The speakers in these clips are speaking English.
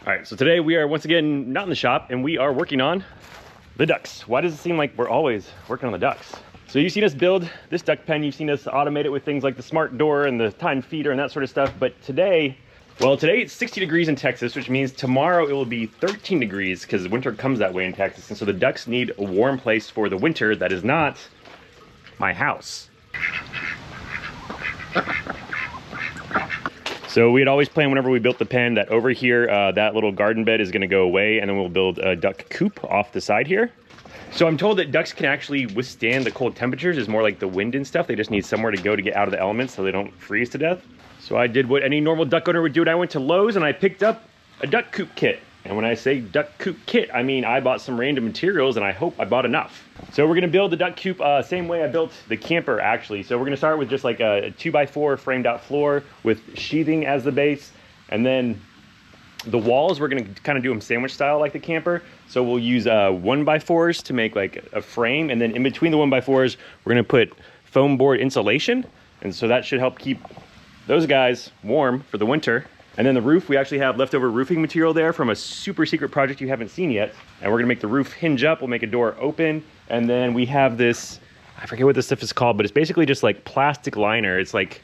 All right, so today we are once again not in the shop and we are working on the ducks. Why does it seem like we're always working on the ducks? So you've seen us build this duck pen, you've seen us automate it with things like the smart door and the time feeder and that sort of stuff, but today, well, today it's 60 degrees in Texas, which means tomorrow it will be 13 degrees because winter comes that way in Texas, and so the ducks need a warm place for the winter that is not my house. So we had always planned whenever we built the pen that over here, that little garden bed is gonna go away, and then we'll build a duck coop off the side here. So I'm told that ducks can actually withstand the cold temperatures. It's more like the wind and stuff. They just need somewhere to go to get out of the elements so they don't freeze to death. So I did what any normal duck owner would do, and I went to Lowe's and I picked up a duck coop kit. And when I say duck coop kit, I mean I bought some random materials and I hope I bought enough. So we're gonna build the duck coop same way I built the camper actually. So we're gonna start with just like a 2x4 framed out floor with sheathing as the base. And then the walls, we're gonna kind of do them sandwich style like the camper. So we'll use 1x4s to make like a frame. And then in between the 1x4s, we're gonna put foam board insulation. And so that should help keep those guys warm for the winter. And then the roof, we actually have leftover roofing material there from a super secret project you haven't seen yet. And we're gonna make the roof hinge up, we'll make a door open. And then we have this, I forget what this stuff is called, but it's basically just like plastic liner. It's like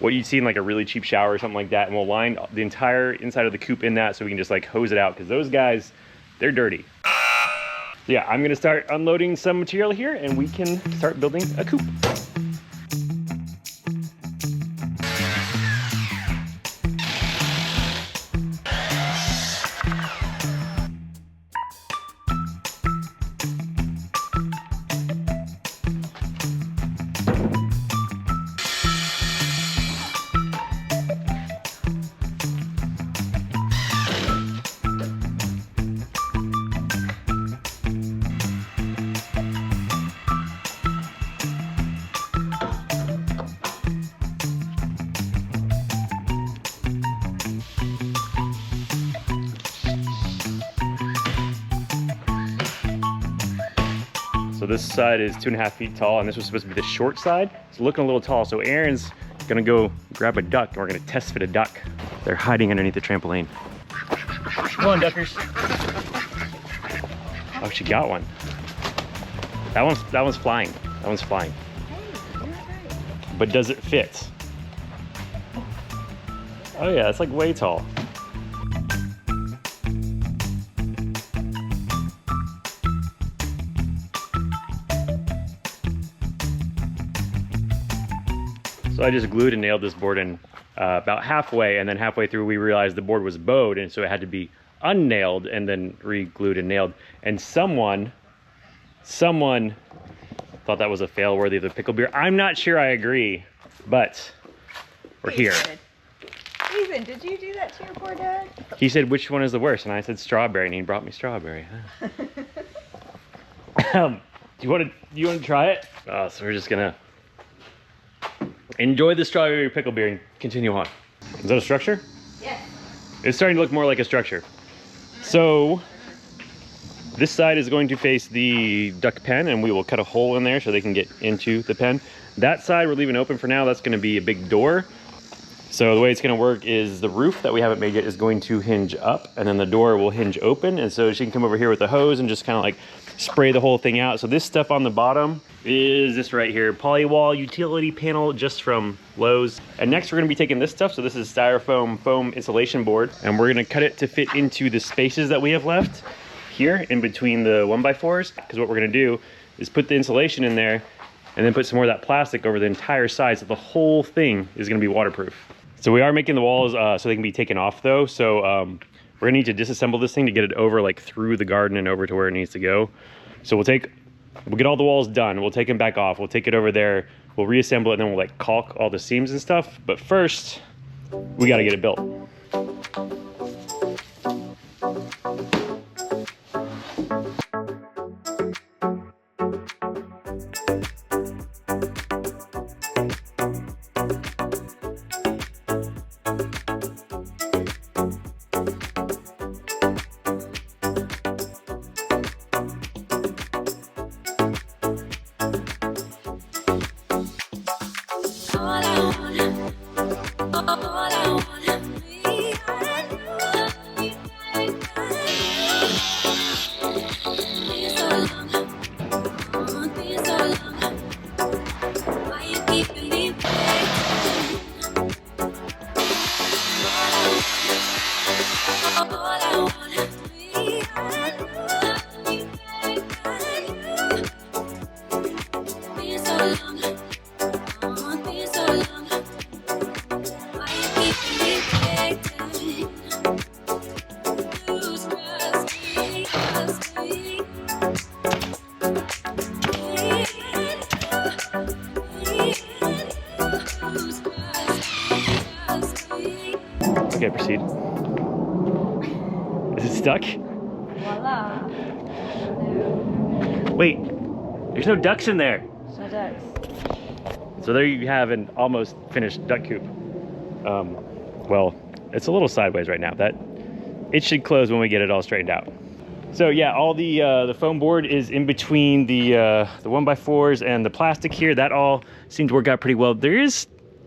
what you'd see in like a really cheap shower or something like that. And we'll line the entire inside of the coop in that so we can just like hose it out, because those guys, they're dirty. Yeah, I'm gonna start unloading some material here and we can start building a coop. So this side is 2.5 feet tall, and this was supposed to be the short side. It's looking a little tall, so Aaron's gonna go grab a duck, and we're gonna test fit a duck. They're hiding underneath the trampoline. Come on, duckers. Oh, she got one. That one's flying. That one's flying. But does it fit? Oh yeah, it's like way tall. So I just glued and nailed this board in about halfway, and then halfway through we realized the board was bowed, and so it had to be unnailed and then re-glued and nailed. And someone thought that was a fail worthy of the pickle beer. I'm not sure I agree, but we're here. Ethan, did you do that to your poor dad? He said, which one is the worst? And I said strawberry, and he brought me strawberry. Do you want to try it? So we're just gonna enjoy the strawberry pickle beer and continue on. Is that a structure? Yes. It's starting to look more like a structure. So this side is going to face the duck pen, and we will cut a hole in there so they can get into the pen. That side we're leaving open for now. That's going to be a big door. So the way it's going to work is the roof that we haven't made yet is going to hinge up, and then the door will hinge open. And so she can come over here with a hose and just kind of like spray the whole thing out. So this stuff on the bottom is this right here, Polywall utility panel, just from Lowe's. And next we're gonna be taking this stuff. So this is styrofoam foam insulation board, and we're gonna cut it to fit into the spaces that we have left here in between the 1x4s. Because what we're gonna do is put the insulation in there and then put some more of that plastic over the entire side, so the whole thing is gonna be waterproof. So we are making the walls so they can be taken off though. So we're gonna need to disassemble this thing to get it over like through the garden and over to where it needs to go. So we'll get all the walls done. We'll take them back off. We'll take it over there. We'll reassemble it, and then we'll like caulk all the seams and stuff. But first, we gotta get it built. All I wanna be proceed. Is it stuck? Voila. No. Wait, there's no ducks in there. No ducks. So there you have an almost finished duck coop. Well, it's a little sideways right now. It should close when we get it all straightened out. So yeah, all the foam board is in between the 1x4s and the plastic here. That all seems to work out pretty well. We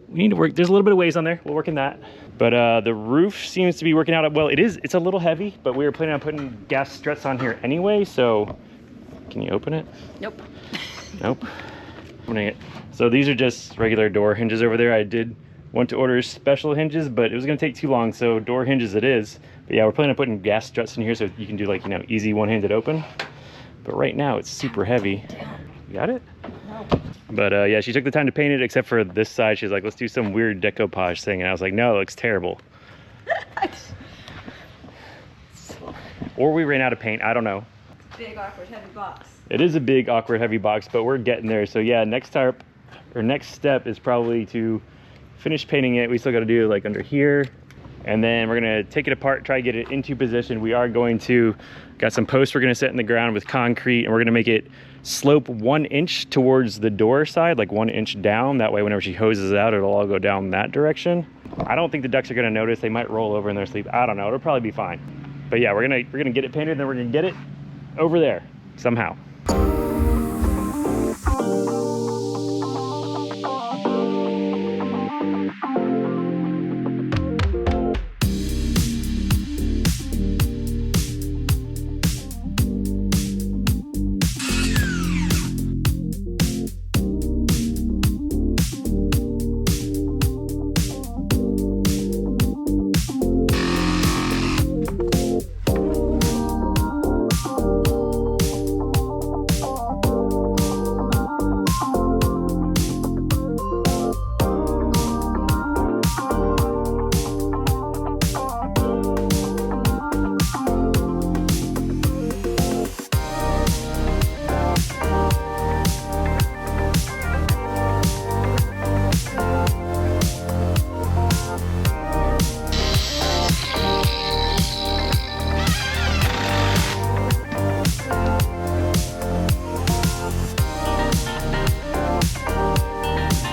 need to work. There's a little bit of ways on there. We'll work in that. But the roof seems to be working out well. It's a little heavy, but we were planning on putting gas struts on here anyway. So can you open it? Nope. Nope. Opening it. So these are just regular door hinges over there. I did want to order special hinges, but it was going to take too long, so door hinges it is. But yeah, we're planning on putting gas struts in here so you can do, like, you know, easy one-handed open. But right now it's super heavy. You got it? No. But yeah, she took the time to paint it, except for this side. She's like, let's do some weird decoupage thing. And I was like, no, it looks terrible. Or we ran out of paint. I don't know. Big, awkward, heavy box. It is a big, awkward, heavy box, but we're getting there. So yeah, next step is probably to finish painting it. We still got to do like under here, and then we're gonna take it apart, try to get it into position. We are going to got some posts we're gonna set in the ground with concrete, and we're gonna make it slope 1 inch towards the door side, like 1 inch down. That way whenever she hoses it out, it'll all go down that direction. I don't think the ducks are gonna notice. They might roll over in their sleep. I don't know, it'll probably be fine. But yeah, we're gonna get it painted, and then we're gonna get it over there somehow.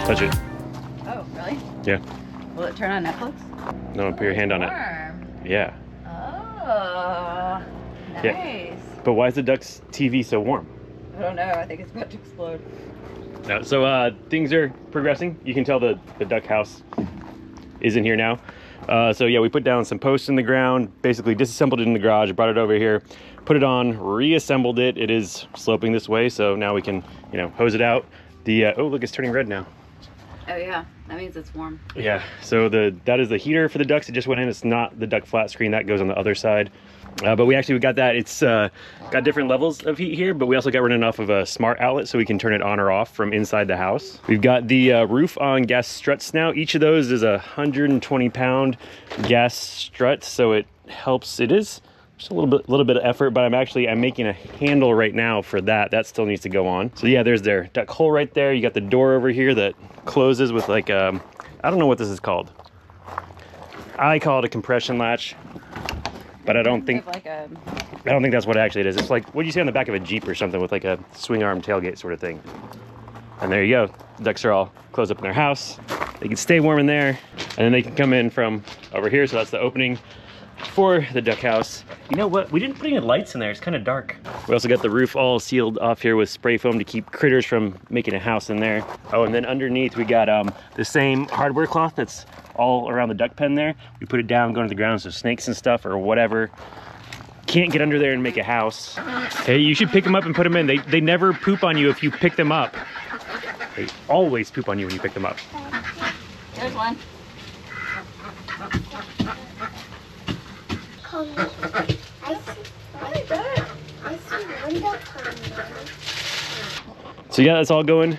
Touch it. Oh, really? Yeah. Will it turn on Netflix? No, put your hand on it. Warm. Yeah. Oh, nice. Yeah. But why is the duck's TV so warm? I don't know. I think it's about to explode. No, so things are progressing. You can tell the duck house is in here now. So yeah, we put down some posts in the ground, basically disassembled it in the garage, brought it over here, put it on, reassembled it. It is sloping this way, so now we can, you know, hose it out. Oh, look, it's turning red now. Oh yeah, that means it's warm. Yeah, so that is the heater for the ducks. It just went in. It's not the duck flat screen. That goes on the other side. But we got that. It's got different levels of heat here, but we also got running off of a smart outlet so we can turn it on or off from inside the house. We've got the roof on gas struts now. Each of those is a 120-pound gas strut, so it helps. It is just a little bit of effort, but I'm making a handle right now for that still needs to go on. So yeah, there's their duck hole right there. You got the door over here that closes with like I don't know what this is called. I call it a compression latch, but I don't think that's what actually it is. It's like what you see on the back of a Jeep or something with like a swing arm tailgate sort of thing. And there you go. The ducks are all closed up in their house. They can stay warm in there, and then they can come in from over here. So that's the opening for the duck house. You know what? We didn't put any lights in there. It's kind of dark. We also got the roof all sealed off here with spray foam to keep critters from making a house in there. Oh, and then underneath we got the same hardware cloth that's all around the duck pen there. We put it down, going to the ground so snakes and stuff or whatever can't get under there and make a house. Hey, you should pick them up and put them in. They never poop on you if you pick them up. They always poop on you when you pick them up. There's one. So yeah, that's all going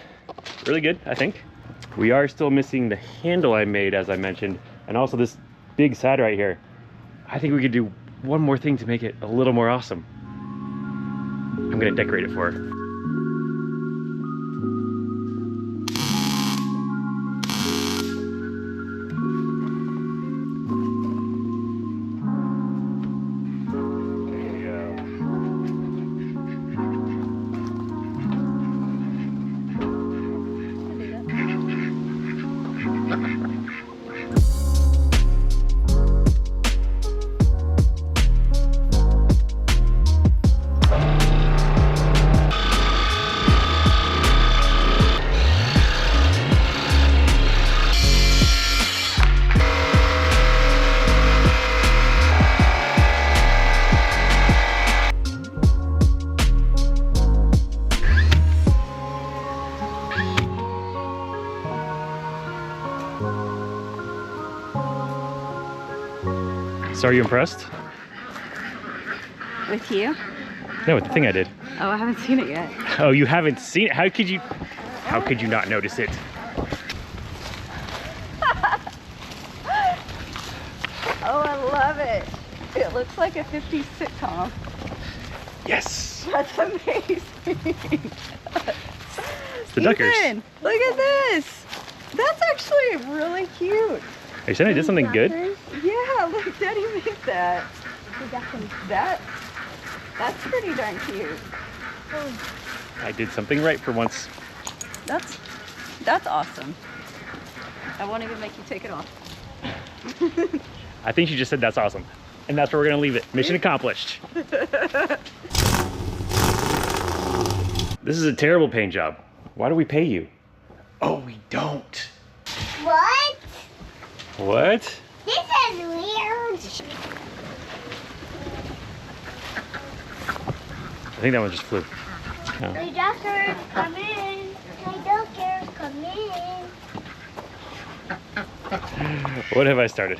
really good, I think. We are still missing the handle I made, as I mentioned, and also this big side right here. I think we could do one more thing to make it a little more awesome. I'm gonna decorate it for her. So are you impressed? With you? No, with the thing I did. Oh, I haven't seen it yet. Oh, you haven't seen it? How could you not notice it? Oh, I love it. It looks like a 50s sitcom. Yes! That's amazing. It's the Duckers. Ethan, look at this. That's actually really cute. Are you saying I did something good? Yeah, look, Daddy made that. That's pretty darn cute. I did something right for once. That's awesome. I won't even make you take it off. I think she just said that's awesome. And that's where we're gonna leave it. Mission accomplished. This is a terrible paint job. Why do we pay you? Oh, we don't. What? What? This is weird. I think that one just flew. Oh. Hey, Duckers, come in. Hey, Duckers, come in. What have I started?